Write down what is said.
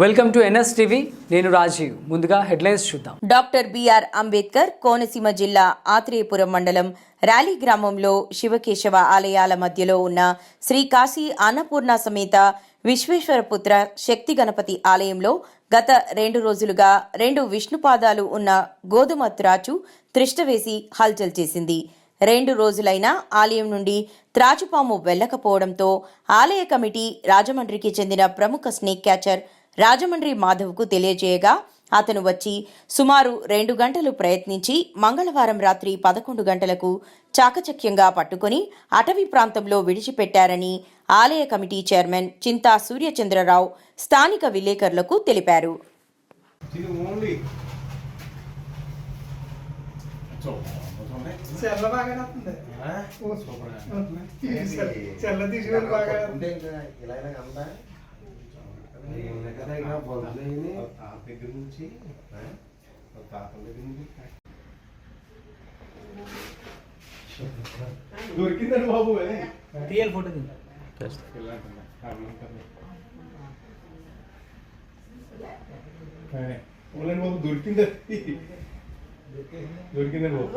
Welcome to NS TV. నేను రాజీవ్. ముందుగా headlines చూద్దాం. డాక్టర్ బిఆర్ అంబేద్కర్ కోనసీమ జిల్లా ఆత్రేయపురం మండలం ర్యాలీ గ్రామంలో శివకేశవ ఆలయాల మధ్యలో ఉన్న శ్రీ కాశీ అన్నపూర్ణ సమేత విశ్వేశ్వరపుత్ర శక్తి గణపతి ఆలయంలో గత 2 రోజులుగా 2 విష్ణుపాదాలు ఉన్న గోధుమ త్రాచు త్రిష్టవేసి హల్చల్ చేసింది. 2 రోజులైనా ఆలయం నుండి త్రాచుపాము వెళ్లకపోవడంతో ఆలయ కమిటీ రాజమండ్రికి చెందిన ప్రముఖ స్నేక్ క్యాచర్ రాజమండ్రి మాధవ్కు తెలియజేయగా అతను వచ్చి సుమారు 2 గంటలు ప్రయత్నించి మంగళవారం రాత్రి 11 గంటలకు చాకచక్యంగా పట్టుకుని అటవీ ప్రాంతంలో విడిచిపెట్టారని ఆలయ కమిటీ చైర్మన్ చింతా సూర్యచంద్రరావు స్థానిక విలేకరులకు తెలిపారు. దొరికిందండి బాబు తీయాలి ఫోటో బాబు దొరికిందండి బాబు